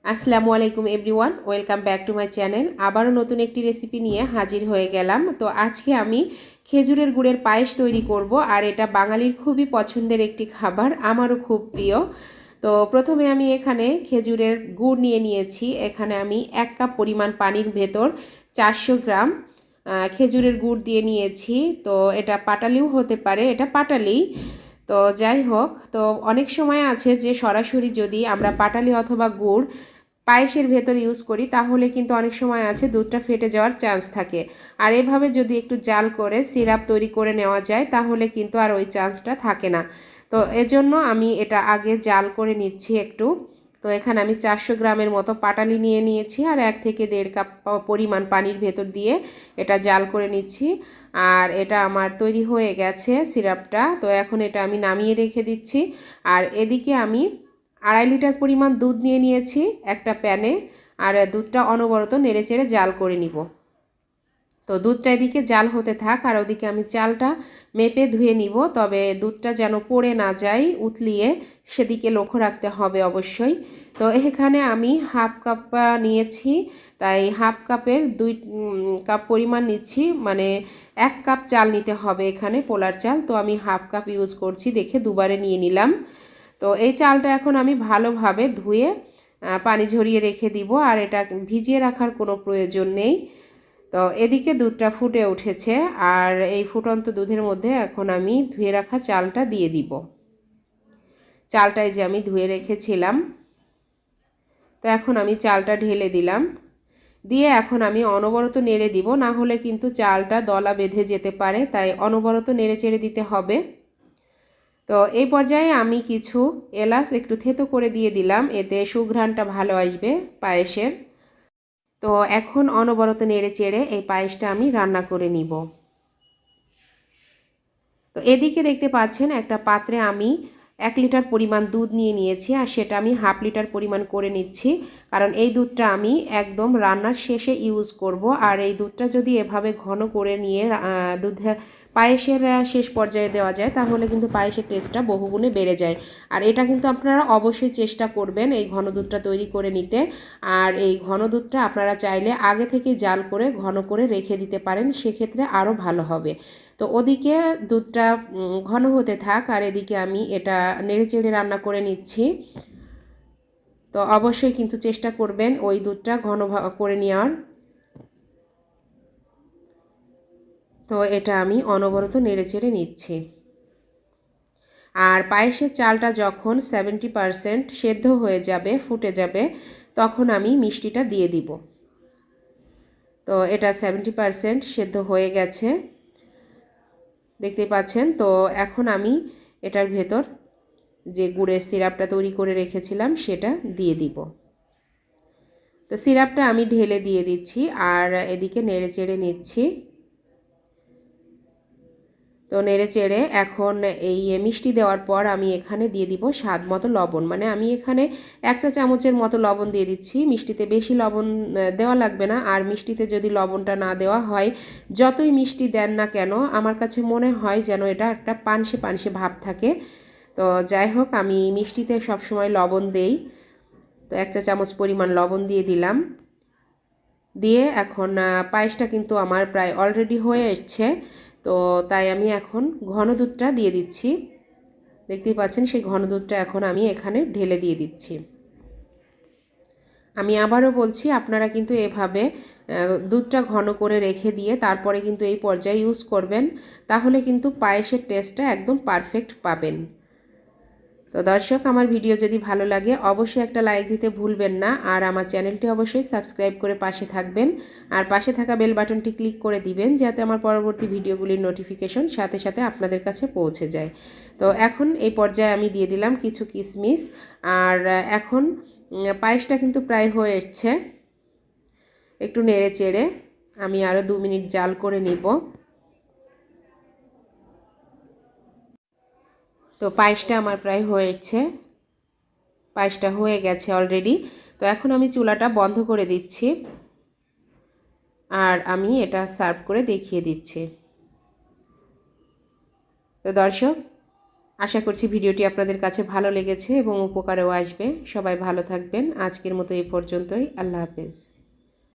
আসসালামু আলাইকুম everyone, welcome back to my channel. আবারও নতুন একটি রেসিপি নিয়ে হাজির হয়ে গেলাম। তো আজকে আমি খেজুরের গুড়ের পায়েস তৈরি করব, আর এটা বাঙালির খুবই পছন্দের একটি খাবার, আমারও খুব প্রিয়। তো প্রথমে আমি এখানে খেজুরের গুড় নিয়ে নিয়েছি। এখানে আমি 1 কাপ পরিমাণ পানির ভেতর 400 গ্রাম খেজুরের গুড় দিয়ে নিয়েছি। তো এটা পাটালিও হতে পারে, এটা পাটালি। তো যাই হোক, তো অনেক সময় আছে যে সরাসরি যদি আমরা পাটালি অথবা গুড় পায়েসের ভেতর ইউজ করি তাহলে কিন্তু অনেক সময় আছে দুধটা ফেটে যাওয়ার চান্স থাকে। আর এভাবে যদি একটু জাল করে সিরাপ তৈরি করে নেওয়া যায় তাহলে কিন্তু আর ওই চান্সটা থাকে না। তো এজন্য আমি এটা আগে জাল করে নিচ্ছি একটু। তো এখানে আমি 400 গ্রামের মতো পাটালি নিয়ে নিয়েছি, আর 1 থেকে 1.5 কাপ পরিমাণ পানির ভেতর দিয়ে এটা জাল করে নিচ্ছি। আর এটা আমার তৈরি হয়ে গেছে সিরাপটা। তো এখন এটা আমি নামিয়ে রেখে দিচ্ছি। আর এদিকে আমি 2.5 লিটার পরিমাণ দুধ নিয়ে নিয়েছি একটা প্যানে, আর দুধটা অনবরত নেড়েচেড়ে জাল করে নিব। তো দুধটা এদিকে জাল হতে থাক, আর ওদিকে আমি চালটা মেপে ধুয়ে নিব। তবে দুধটা যেন পড়ে না যায় উতলিয়ে, সেদিকে লক্ষ্য রাখতে হবে অবশ্যই। তো এখানে আমি হাফ কাপ নিয়েছি, তাই হাফ কাপের 2 কাপ পরিমাণ নিচ্ছি, মানে 1 কাপ চাল নিতে হবে এখানে, পোলার চাল। তো আমি হাফ কাপ ইউজ করছি দেখে দুবারে নিয়ে নিলাম। তো এই চালটা এখন আমি ভালোভাবে ধুয়ে পানি ঝরিয়ে রেখে দিব, আর এটা ভিজিয়ে রাখার কোনো প্রয়োজন নেই। তো এদিকে দুধটা ফুটে উঠেছে, আর এই ফুটন্ত দুধের মধ্যে এখন আমি ধুয়ে রাখা চালটা দিয়ে দিব। চালটাই যে আমি ধুয়ে রেখেছিলাম। তো এখন আমি চালটা ঢেলে দিলাম, দিয়ে এখন আমি অনবরত নেড়ে দিব, না হলে কিন্তু চালটা দলা বেঁধে যেতে পারে, তাই অনবরত নেড়ে চেড়ে দিতে হবে। তো এই পর্যায়ে আমি কিছু এলাচ একটু থেতো করে দিয়ে দিলাম, এতে সুঘ্রাণটা ভালো আসবে পায়েসের। তো এখন অনবরত নেড়ে চেড়ে এই পায়েসটা আমি রান্না করে নিব। তো এদিকে দেখতে পাচ্ছেন একটা পাত্রে আমি 1 লিটার পরিমাণ দুধ নিয়ে নিয়েছি, আর সেটা আমি হাফ লিটার পরিমাণ করে নিচ্ছি, কারণ এই দুধটা আমি একদম রান্নার শেষে ইউজ করব। আর এই দুধটা যদি এভাবে ঘন করে নিয়ে পায়েসের শেষ পর্যায়ে দেওয়া যায় তাহলে কিন্তু পায়েসের টেস্টটা বহুগুণে বেড়ে যায়। আর এটা কিন্তু আপনারা অবশ্যই চেষ্টা করবেন এই ঘন দুধটা তৈরি করে নিতে। আর এই ঘন দুধটা আপনারা চাইলে আগে থেকে জাল করে ঘন করে রেখে দিতে পারেন, সেক্ষেত্রে আরও ভালো হবে। তো ওদিকে দুধটা ঘন হতে থাক, আর এদিকে আমি এটা নেড়েচেড়ে রান্না করে নিচ্ছি। তো অবশ্যই কিন্তু চেষ্টা করবেন ওই দুধটা ঘন করে নেওয়ার। তো এটা আমি অনবরত নেড়েচেড়ে নিচ্ছি। আর পায়েসের চালটা যখন 70% সেদ্ধ হয়ে যাবে, ফুটে যাবে, তখন আমি মিষ্টিটা দিয়ে দিব। তো এটা 70% সেদ্ধ হয়ে গেছে, দেখতে পাচ্ছেন। তো এখন আমি এটার ভেতর যে গুড়ের সিরাপটা তৈরি করে রেখেছিলাম সেটা দিয়ে দিব। তো সিরাপটা আমি ঢেলে দিয়ে দিচ্ছি, আর এদিকে নেড়ে চেড়ে নিচ্ছি। তো নেড়ে চেড়ে এখন এই মিষ্টি দেওয়ার পর আমি এখানে দিয়ে দিব স্বাদ মতো লবণ, মানে আমি এখানে 1 চা চামচের মতো লবণ দিয়ে দিচ্ছি। মিষ্টিতে বেশি লবণ দেওয়া লাগবে না, আর মিষ্টিতে যদি লবণটা না দেওয়া হয়, যতই মিষ্টি দেন না কেন, আমার কাছে মনে হয় যেন এটা একটা পানসে পানসে ভাব থাকে। তো যাই হোক, আমি মিষ্টিতে সবসময় লবণ দেই। তো 1 চা চামচ পরিমাণ লবণ দিয়ে দিলাম। দিয়ে এখন পায়েসটা কিন্তু আমার প্রায় অলরেডি হয়ে এসছে। তো তাই আমি এখন ঘন দুধটা দিয়ে দিচ্ছি। দেখতেই পাচ্ছেন সেই ঘন দুধটা এখন আমি এখানে ঢেলে দিয়ে দিচ্ছি। আমি আবারও বলছি, আপনারা কিন্তু এভাবে দুধটা ঘন করে রেখে দিয়ে তারপরে কিন্তু এই পর্যায়ে ইউজ করবেন, তাহলে কিন্তু পায়েসের টেস্টটা একদম পারফেক্ট পাবেন। তো দর্শক, আমার ভিডিও যদি ভালো লাগে অবশ্যই একটা লাইক দিতে ভুলবেন না, আর আমার চ্যানেলটি অবশ্যই সাবস্ক্রাইব করে পাশে থাকবেন, আর পাশে থাকা বেল বাটনটি ক্লিক করে দিবেন যাতে আমার পরবর্তী ভিডিওগুলির নোটিফিকেশন সাথে সাথে আপনাদের কাছে পৌঁছে যায়। তো এখন এই পর্যায়ে আমি দিয়ে দিলাম কিছু কিশমিশ। আর এখন পায়েসটা কিন্তু প্রায় হয়ে এসছে। একটু নেড়ে চেড়ে আমি আরও 2 মিনিট জাল করে নিব। তো পায়েসটা আমার প্রায় হয়েছে, পায়েসটা হয়ে গেছে অলরেডি। তো এখন আমি চুলাটা বন্ধ করে দিচ্ছি, আর আমি এটা সার্ভ করে দেখিয়ে দিচ্ছি। তো দর্শক, আশা করছি ভিডিওটি আপনাদের কাছে ভালো লেগেছে এবং উপকারেও আসবে। সবাই ভালো থাকবেন। আজকের মতো এই পর্যন্তই। আল্লাহ হাফেজ।